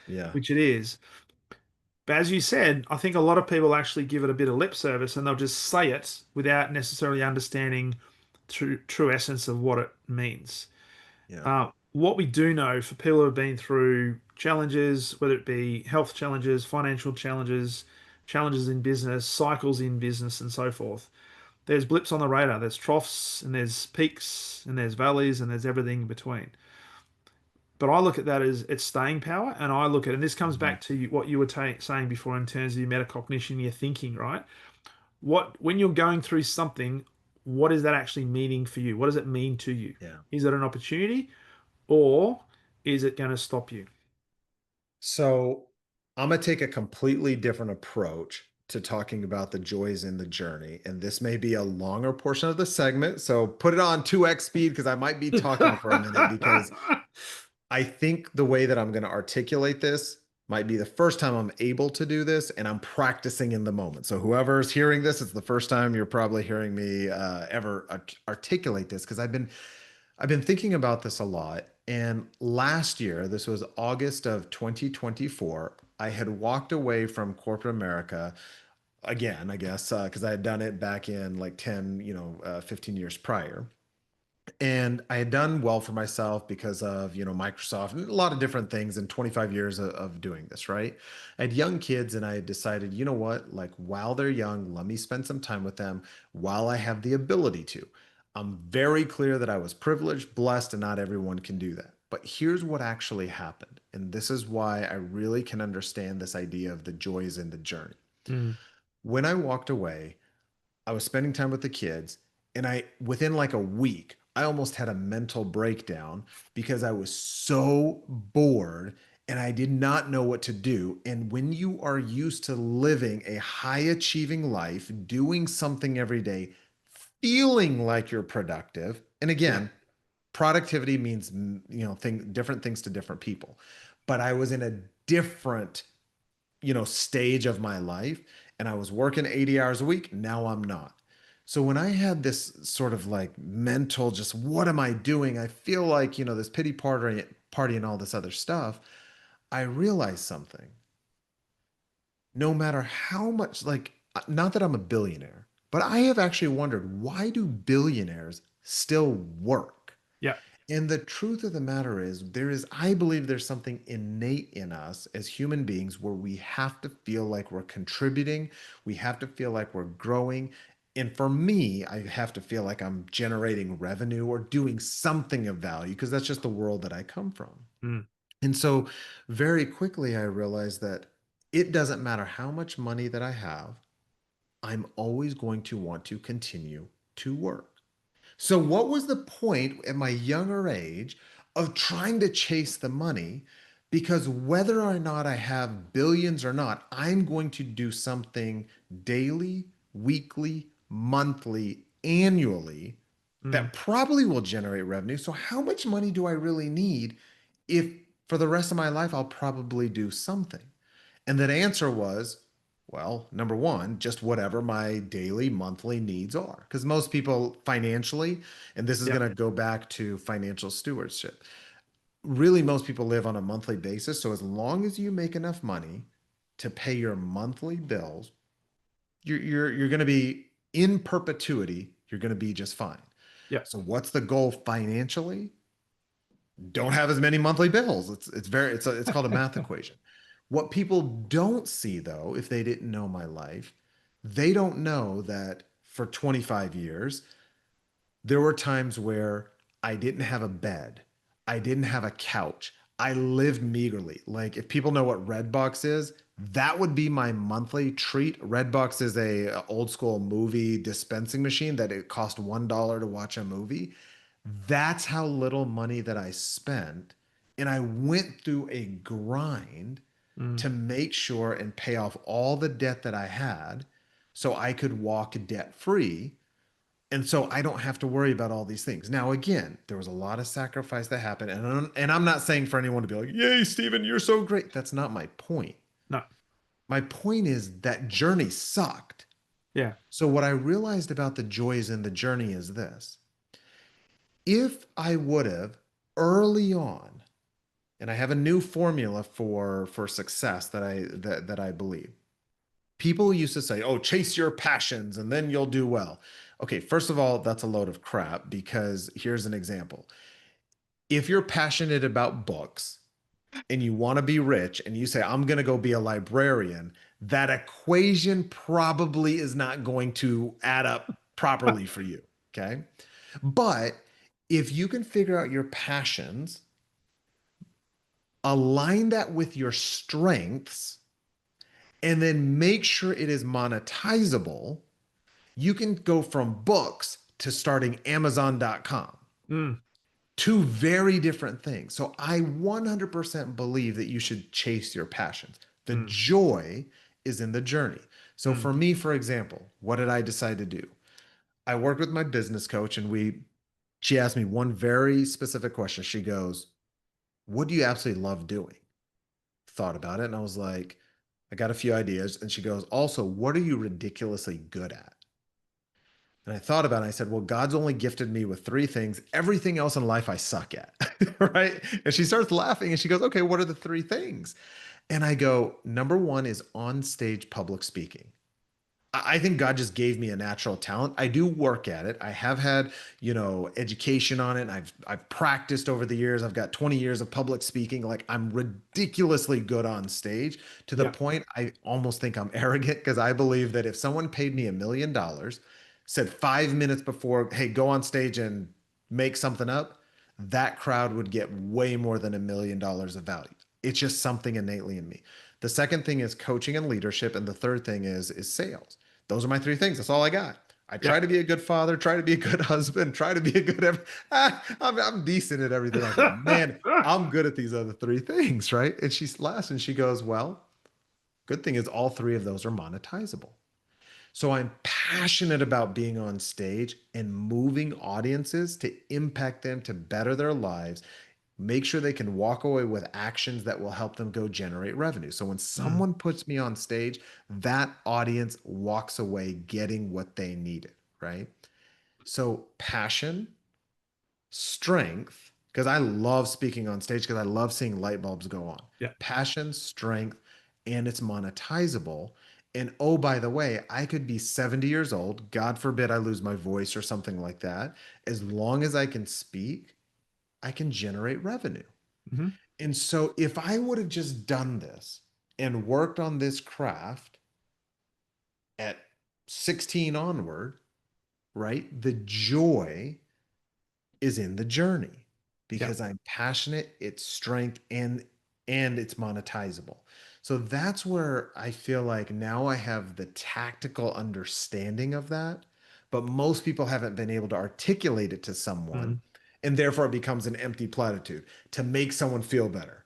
Yeah. which it is. But as you said, I think a lot of people actually give it a bit of lip service, and they'll just say it without necessarily understanding true essence of what it means. Yeah. What we do know, for people who have been through challenges, whether it be health challenges, financial challenges, challenges in business, cycles in business, and so forth, there's blips on the radar. There's troughs, and there's peaks, and there's valleys, and there's everything in between. But I look at that as it's staying power, and I look at, and this comes Mhm. back to what you were saying before in terms of your metacognition, your thinking, right? When you're going through something, what is that actually meaning for you? What does it mean to you? Yeah. Is it an opportunity, or is it going to stop you? So I'm gonna take a completely different approach to talking about the joys in the journey. And this may be a longer portion of the segment. So put it on 2x speed because I might be talking for a minute, because I think the way that I'm going to articulate this might be the first time I'm able to do this, and I'm practicing in the moment. So whoever's hearing this, it's the first time you're probably hearing me ever articulate this, because I've been thinking about this a lot. And last year, this was August of 2024, I had walked away from corporate America again, I guess, because I had done it back in like 10, 15 years prior. And I had done well for myself because of, Microsoft and a lot of different things in 25 years of doing this, right? I had young kids, and I had decided, you know what, like, while they're young, let me spend some time with them while I have the ability to. I'm very clear that I was privileged, blessed, and not everyone can do that. But here's what actually happened. And this is why I really can understand this idea of the joys in the journey. Mm. When I walked away, I was spending time with the kids, and within like a week, I almost had a mental breakdown because I was so bored and I did not know what to do. And when you are used to living a high achieving life, doing something every day, feeling like you're productive, and Yeah. again, productivity means different things to different people. But I was in a different stage of my life, and I was working 80 hours a week. Now I'm not. So when I had this sort of like mental, just what am I doing? I feel like, this pity party and all this other stuff. I realized something. No matter how much, like, not that I'm a billionaire, but I have actually wondered, why do billionaires still work? Yeah. And the truth of the matter is, I believe there's something innate in us as human beings where we have to feel like we're contributing, we have to feel like we're growing. And for me, I have to feel like I'm generating revenue or doing something of value because that's just the world that I come from. Mm. And so very quickly, I realized that it doesn't matter how much money that I have, I'm always going to want to continue to work. So, what was the point at my younger age of trying to chase the money? Because whether or not I have billions or not, I'm going to do something daily, weekly, monthly, annually Mm. that probably will generate revenue. So, how much money do I really need if for the rest of my life I'll probably do something? And that answer was, well, number one, just whatever my daily, monthly needs are. Because most people financially, and this is Yeah. going to go back to financial stewardship, really, most people live on a monthly basis. So as long as you make enough money to pay your monthly bills, you're going to be in perpetuity. You're going to be just fine. Yeah. So what's the goal financially? Don't have as many monthly bills. It's called a math equation. What people don't see though, if they didn't know my life, they don't know that for 25 years there were times where I didn't have a bed. I didn't have a couch. I lived meagerly. Like if people know what Redbox is, that would be my monthly treat. Redbox is a old school movie dispensing machine that it cost $1 to watch a movie. That's how little money that I spent. And I went through a grind Mm. to make sure and pay off all the debt that I had so I could walk debt free. And so I don't have to worry about all these things. Now, again, there was a lot of sacrifice that happened. And I'm not saying for anyone to be like, yay, Stephen, you're so great. That's not my point. No. My point is that journey sucked. Yeah. So, what I realized about the joys in the journey is this: if I would have early on, and I have a new formula for success that I believe. People used to say, "Oh, chase your passions and then you'll do well." Okay, first of all, that's a load of crap because here's an example. If you're passionate about books and you want to be rich and you say, "I'm going to go be a librarian," that equation probably is not going to add up properly for you, okay? But if you can figure out your passions, align that with your strengths, and then make sure it is monetizable, you can go from books to starting Amazon.com. Mm. Two very different things. So I 100% believe that you should chase your passions. The Mm. joy is in the journey. So Mm. for me, for example, what did I decide to do? I worked with my business coach and she asked me one very specific question. She goes, "What do you absolutely love doing?" Thought about it and I was like, I got a few ideas. And she goes, "Also, what are you ridiculously good at?" And I thought about it. I said, "Well, God's only gifted me with three things. Everything else in life I suck at." Right. And she starts laughing and she goes, "Okay, what are the three things?" And I go, "Number one is on stage public speaking. I think God just gave me a natural talent. I do work at it. I have had, education on it. I've practiced over the years. I've got 20 years of public speaking. Like I'm ridiculously good on stage to the Yeah. point I almost think I'm arrogant because I believe that if someone paid me $1 million, said 5 minutes before, "Hey, go on stage and make something up," that crowd would get way more than $1 million of value. It's just something innately in me. The second thing is coaching and leadership, and the third thing is sales. Those are my three things. That's all I got. I try Yep. to be a good father, try to be a good husband, try to be a good I'm decent at everything else, but man, I'm good at these other three things, right? And she laughs and she goes, well, good thing is all three of those are monetizable. So I'm passionate about being on stage and moving audiences to impact them to better their lives, make sure they can walk away with actions that will help them go generate revenue. So when Mm, someone puts me on stage, that audience walks away getting what they needed, right? So passion, strength, because I love speaking on stage because I love seeing light bulbs go on. yeah. Passion, strength, and it's monetizable. And oh, by the way, I could be 70 years old. God forbid I lose my voice or something like that. As long as I can speak, I can generate revenue. Hmm. And so if I would have just done this and worked on this craft at 16 onward, right? The joy is in the journey Yeah. because I'm passionate, it's strength and it's monetizable. So that's where I feel like now I have the tactical understanding of that, but most people haven't been able to articulate it to someone, Mm. and therefore it becomes an empty platitude to make someone feel better.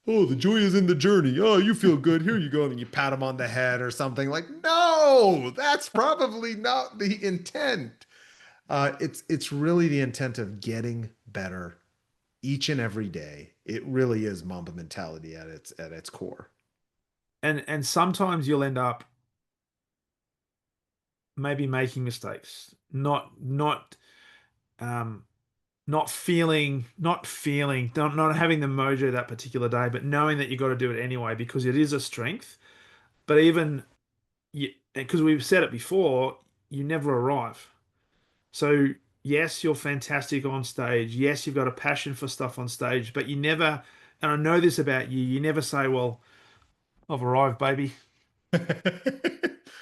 Oh, the joy is in the journey. Oh, you feel good. Here you go. And you pat them on the head or something like, no, that's probably not the intent. It's really the intent of getting better each and every day. It really is Mamba mentality at its core. And sometimes you'll end up maybe making mistakes, um not having the mojo that particular day, but knowing that you got to do it anyway because it is a strength. But even because we've said it before, you never arrive. So yes, you're fantastic on stage. Yes, you've got a passion for stuff on stage, but you never, and I know this about you, you never say, well, I've arrived, baby.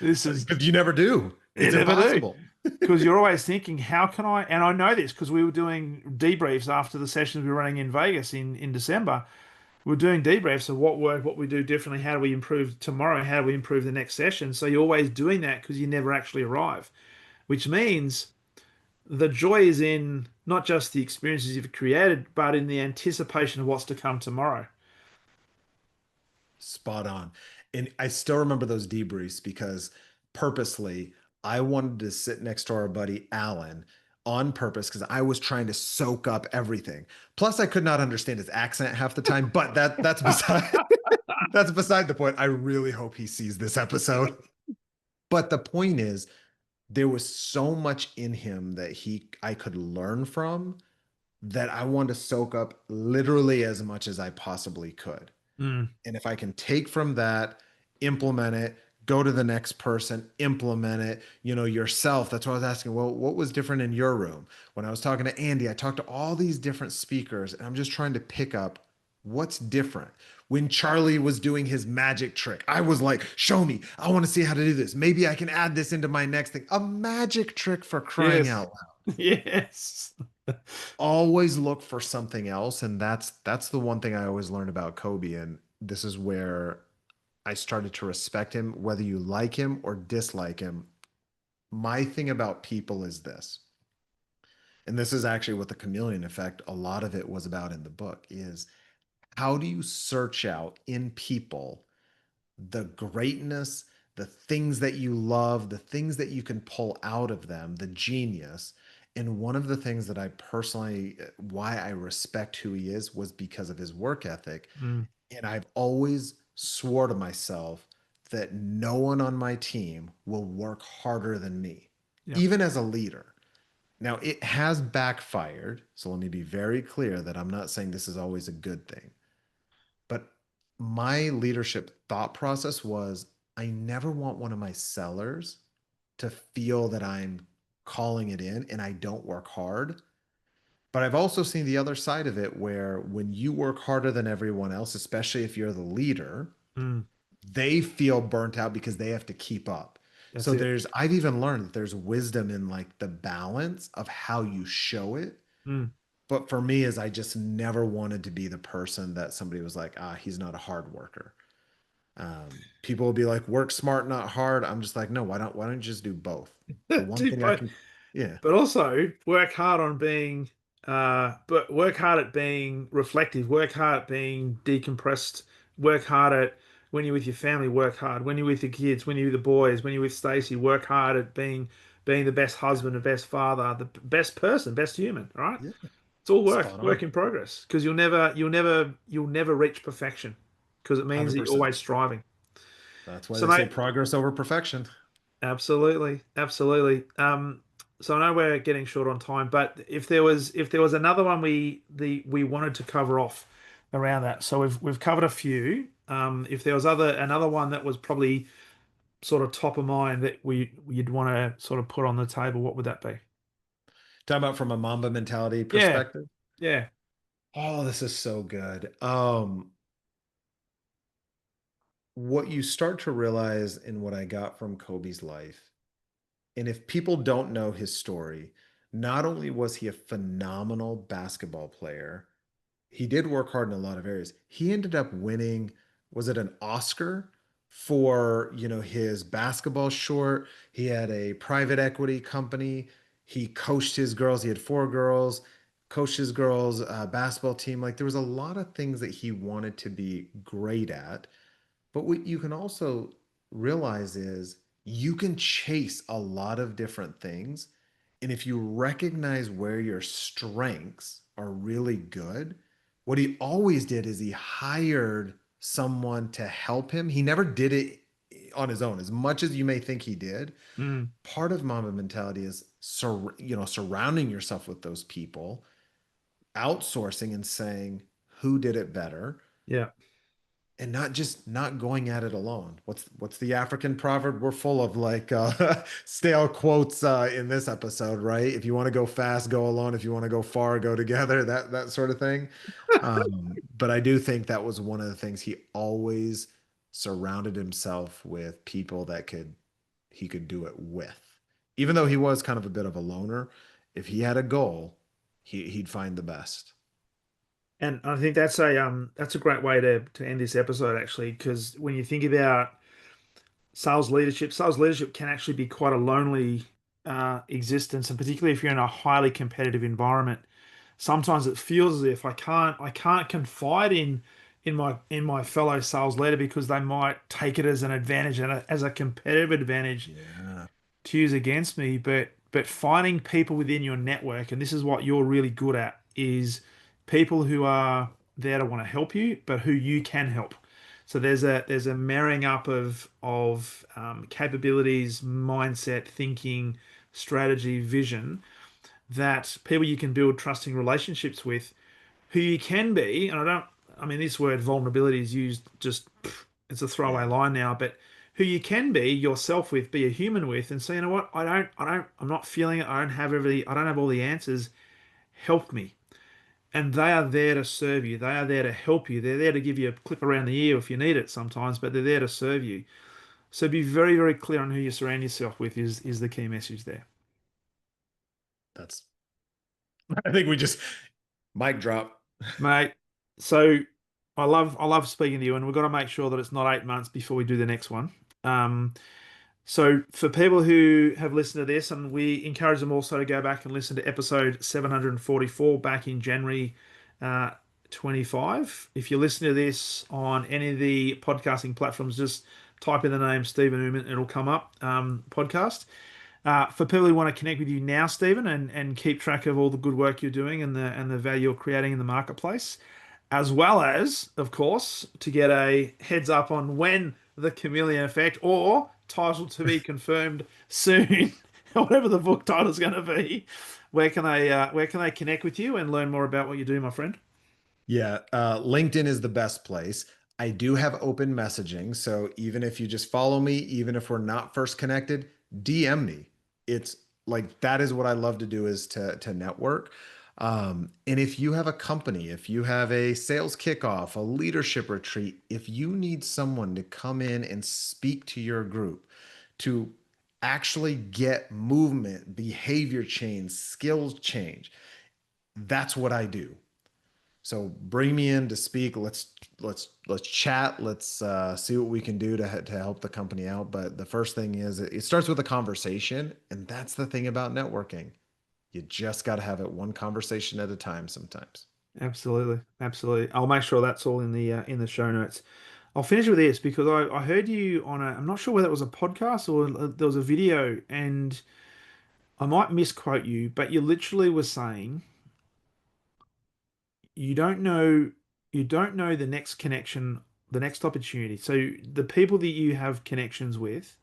This is, Because you never do. you It's never do. impossible. Because you're always thinking, how can I? And I know this because we were doing debriefs after the sessions we were running in Vegas in December. We're doing debriefs of what worked, what we do differently, how do we improve tomorrow, how do we improve the next session. So you're always doing that because you never actually arrive, which means the joy is in not just the experiences you've created, but in the anticipation of what's to come tomorrow. Spot on. And I still remember those debriefs because purposely I wanted to sit next to our buddy Alan on purpose because I was trying to soak up everything. Plus, I could not understand his accent half the time, but that's beside that's beside the point. I really hope he sees this episode. But the point is, there was so much in him that he I could learn from that I wanted to soak up literally as much as I possibly could. Mm, And if I can take from that, implement it, go to the next person, implement it, yourself. That's why I was asking, well, what was different in your room? When I was talking to Andy, I talked to all these different speakers, and I'm just trying to pick up what's different. When Charlie was doing his magic trick, I was like, show me. I want to see how to do this. Maybe I can add this into my next thing. A magic trick for crying yes. out loud. Yes. Always look for something else, and that's the one thing I always learned about Kobe, and this is where I started to respect him, whether you like him or dislike him. My thing about people is this, and this is actually what the chameleon effect, a lot of it was about in the book, is how do you search out in people the greatness, the things that you love, the things that you can pull out of them, the genius. And one of the things that I personally, why I respect who he is was because of his work ethic. Mm, And I've always swore to myself that no one on my team will work harder than me, yeah. even as a leader. Now, it has backfired. So let me be very clear that I'm not saying this is always a good thing. But my leadership thought process was I never want one of my sellers to feel that I'm calling it in and I don't work hard. But I've also seen the other side of it where when you work harder than everyone else, especially if you're the leader, Mm, they feel burnt out because they have to keep up. that's So it. I've even learned that there's wisdom in like the balance of how you show it. Mm, But for me, is I just never wanted to be the person that somebody was like, he's not a hard worker. People will be like, work smart, not hard. I'm just like, no, why don't you just do both? The one Do thing I both. can, yeah, But also work hard on being, but work hard at being reflective, work hard at being decompressed, work hard at when you're with your family, work hard. When you're with your kids, when you're with the boys, when you're with Stacy, work hard at being the best husband, the best father, the best person, best human, right? yeah, It's all spot work on. in progress. Because you'll never reach perfection because it means that you're 100%. always striving. That's why So they say mate, progress over perfection. absolutely, absolutely. So I know we're getting short on time, but if there was another one we wanted to cover off around that, so we've covered a few. If there was another one that was probably sort of top of mind that you'd want to sort of put on the table, what would that be? Talking about from a Mamba mentality Yeah, perspective. yeah. Oh, this is so good. What you start to realize in what I got from Kobe's life, and if people don't know his story, not only was he a phenomenal basketball player, he did work hard in a lot of areas. He ended up winning, was it an Oscar for, his basketball short? He had a private equity company. He coached his girls. He had four girls, coached his girls' basketball team. Like there was a lot of things that he wanted to be great at. But what you can also realize is you can chase a lot of different things. And if you recognize where your strengths are really good, what he always did is he hired someone to help him. He never did it on his own, as much as you may think he did. Mm, Part of Mamba mentality is surrounding yourself with those people, outsourcing and saying who did it better, yeah. and not going at it alone. What's the African proverb? We're full of like stale quotes in this episode, right? If you want to go fast, go alone. If you want to go far, go together. That sort of thing. But I do think that was one of the things he always surrounded himself with people that he could do it with. Even though he was kind of a bit of a loner, if he had a goal, he'd find the best. And I think that's a great way to end this episode actually, because when you think about sales leadership can actually be quite a lonely existence, and particularly if you're in a highly competitive environment, sometimes it feels as if I can't confide in my fellow sales leader because they might take it as an advantage and as a competitive advantage Yeah, to use against me. But finding people within your network, and this is what you're really good at, is people who are there to want to help you, but who you can help. So there's a marrying up of capabilities, mindset, thinking, strategy, vision that people you can build trusting relationships with, who you can be. And I mean, this word vulnerability is used just, it's a throwaway yeah. line now, but who you can be yourself with, be a human with, and say, you know what, I'm not feeling it. I don't have all the answers. Help me. And they are there to serve you. They are there to help you. They're there to give you a clip around the ear if you need it sometimes, but they're there to serve you. So be very, very clear on who you surround yourself with is the key message there. That's I think we just mic drop. Mate, so I love speaking to you, and we've got to make sure that it's not 8 months before we do the next one. Um, so for people who have listened to this, and we encourage them also to go back and listen to episode 744 back in January uh, 25. If you listen to this on any of the podcasting platforms, just type in the name Stephen Oommen, it'll come up podcast. For people who want to connect with you now, Stephen, and keep track of all the good work you're doing and the value you're creating in the marketplace, as well as, of course, to get a heads up on when the Chameleon Effect or title to be confirmed soon, whatever the book title is going to be. Where can they connect with you and learn more about what you do, my friend? Yeah, LinkedIn is the best place. I do have open messaging, so even if you just follow me, even if we're not first connected, DM me. It's like that is what I love to do is to network. And if you have a company, if you have a sales kickoff, a leadership retreat, if you need someone to come in and speak to your group, to actually get movement, behavior change, skills change, that's what I do. So bring me in to speak. Let's chat. Let's see what we can do to help the company out. But the first thing is it starts with a conversation, and that's the thing about networking. You just got to have it one conversation at a time sometimes. Absolutely, absolutely. I'll make sure that's all in the show notes. I'll finish with this because I heard you on a, I'm not sure whether it was a podcast or there was a video, and I might misquote you, but you literally were saying you don't know you don't know the next connection, the next opportunity. So the people that you have connections with,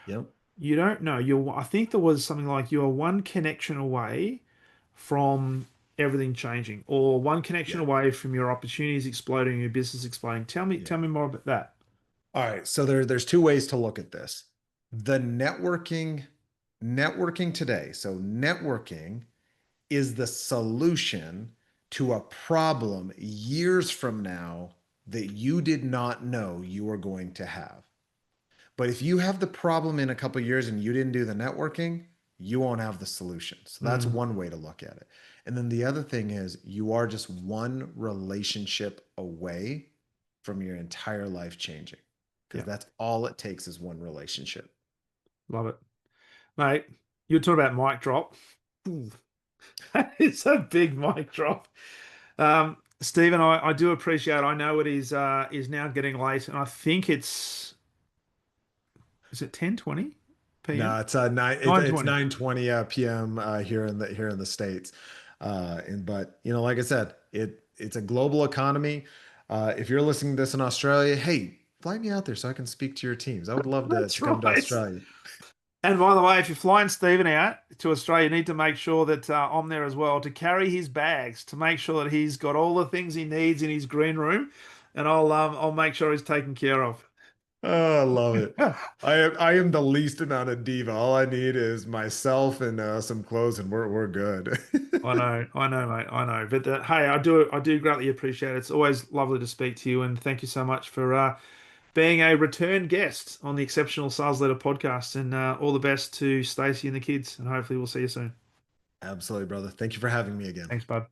Yep. you don't know. I think there was something like you're one connection away from everything changing, or one connection Yeah. away from your opportunities exploding, your business exploding. Yeah. Tell me more about that. All right. So there's two ways to look at this. The networking today. So networking is the solution to a problem years from now that you did not know you were going to have. But if you have the problem in a couple of years and you didn't do the networking, you won't have the solution. So that's Mm, one way to look at it. And then the other thing is you are just one relationship away from your entire life changing because yeah, that's all it takes is one relationship. love it, mate. You were talking about mic drop. Ooh, that is a big mic drop. Stephen, I do appreciate it. I know it is now getting late, and I think is it 10:20 No, p.m.? it's it's 9:20. 9:20 p.m. Here in the States. And but like I said, it's a global economy. If you're listening to this in Australia, hey, fly me out there so I can speak to your teams. I would love That's to come to right. Australia. And by the way, if you're flying Stephen out to Australia, you need to make sure that I'm there as well to carry his bags, to make sure that he's got all the things he needs in his green room, and I'll make sure he's taken care of. Oh, I love it. I am the least amount of diva. All I need is myself and some clothes, and we're good. I know, mate, I know. But hey, I do greatly appreciate it. It's always lovely to speak to you, and thank you so much for being a return guest on the Exceptional Sales Leader podcast. And all the best to Stacey and the kids, and hopefully we'll see you soon. Absolutely, brother. Thank you for having me again. Thanks, bud.